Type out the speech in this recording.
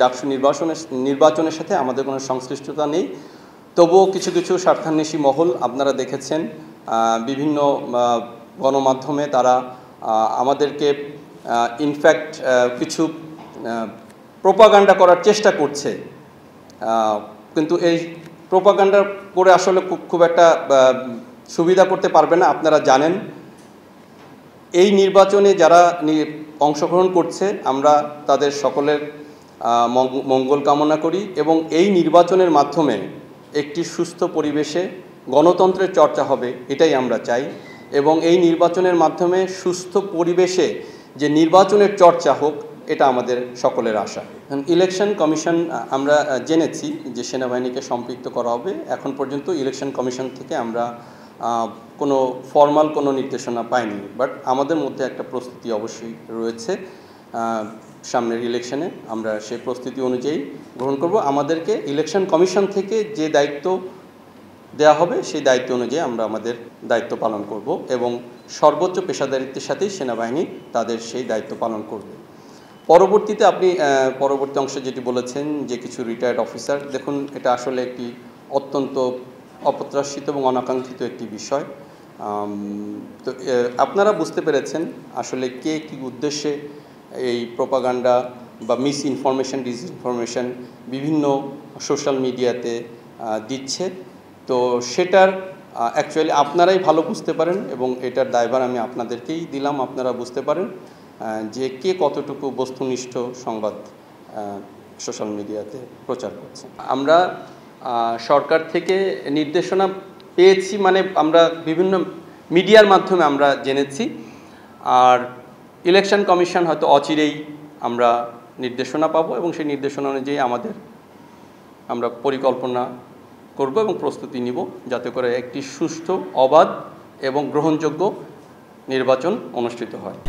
ডাকসু নির্বাচনের সাথে আমাদের কোনো সংশ্লিষ্টতা নেই। তবুও কিছু কিছু স্বার্থান্বেষী মহল আপনারা দেখেছেন বিভিন্ন গণমাধ্যমে তারা আমাদেরকে ইনফ্যাক্ট কিছু প্রোপাগান্ডা করার চেষ্টা করছে, কিন্তু এই প্রোপাগান্ডা করে আসলে খুব একটা সুবিধা করতে পারবে না। আপনারা জানেন এই নির্বাচনে যারা অংশগ্রহণ করছে আমরা তাদের সকলের মঙ্গল কামনা করি এবং এই নির্বাচনের মাধ্যমে একটি সুস্থ পরিবেশে গণতন্ত্রের চর্চা হবে এটাই আমরা চাই এবং এই নির্বাচনের মাধ্যমে সুস্থ পরিবেশে যে নির্বাচনের চর্চা হোক এটা আমাদের সকলের আশা। ইলেকশন কমিশন আমরা জেনেছি যে সেনাবাহিনীকে সম্পৃক্ত করা হবে। এখন পর্যন্ত ইলেকশন কমিশন থেকে আমরা কোনো ফর্মাল কোনো নির্দেশনা পাইনি, বাট আমাদের মধ্যে একটা প্রস্তুতি অবশ্যই রয়েছে। সামনের ইলেকশনে আমরা সেই প্রস্তুতি অনুযায়ী গ্রহণ করব। আমাদেরকে ইলেকশন কমিশন থেকে যে দায়িত্ব দেওয়া হবে সেই দায়িত্ব অনুযায়ী আমরা আমাদের দায়িত্ব পালন করব এবং সর্বোচ্চ পেশাদারিত্বের সাথেই সেনাবাহিনী তাদের সেই দায়িত্ব পালন করবে। পরবর্তীতে আপনি পরবর্তী অংশে যেটি বলেছেন যে কিছু রিটায়ার্ড অফিসার, দেখুন এটা আসলে একটি অত্যন্ত অপ্রত্যাশিত এবং অনাকাঙ্ক্ষিত একটি বিষয়। তো আপনারা বুঝতে পেরেছেন আসলে কে কী উদ্দেশ্যে এই প্রোপাগান্ডা বা মিস ইনফরমেশন ডিসইনফরমেশন বিভিন্ন সোশ্যাল মিডিয়াতে দিচ্ছে। তো সেটার অ্যাকচুয়ালি আপনারাই ভালো বুঝতে পারেন এবং এটার দায়ভার আমি আপনাদেরকেই দিলাম। আপনারা বুঝতে পারেন যে কে কতটুকু বস্তুনিষ্ঠ সংবাদ সোশ্যাল মিডিয়াতে প্রচার করছে। আমরা সরকার থেকে নির্দেশনা পেয়েছি, মানে আমরা বিভিন্ন মিডিয়ার মাধ্যমে আমরা জেনেছি, আর ইলেকশন কমিশন হয়তো অচিরেই আমরা নির্দেশনা পাবো এবং সেই নির্দেশনা অনুযায়ী আমরা পরিকল্পনা করব এবং প্রস্তুতি নিব যাতে করে একটি সুষ্ঠু, অবাধ এবং গ্রহণযোগ্য নির্বাচন অনুষ্ঠিত হয়।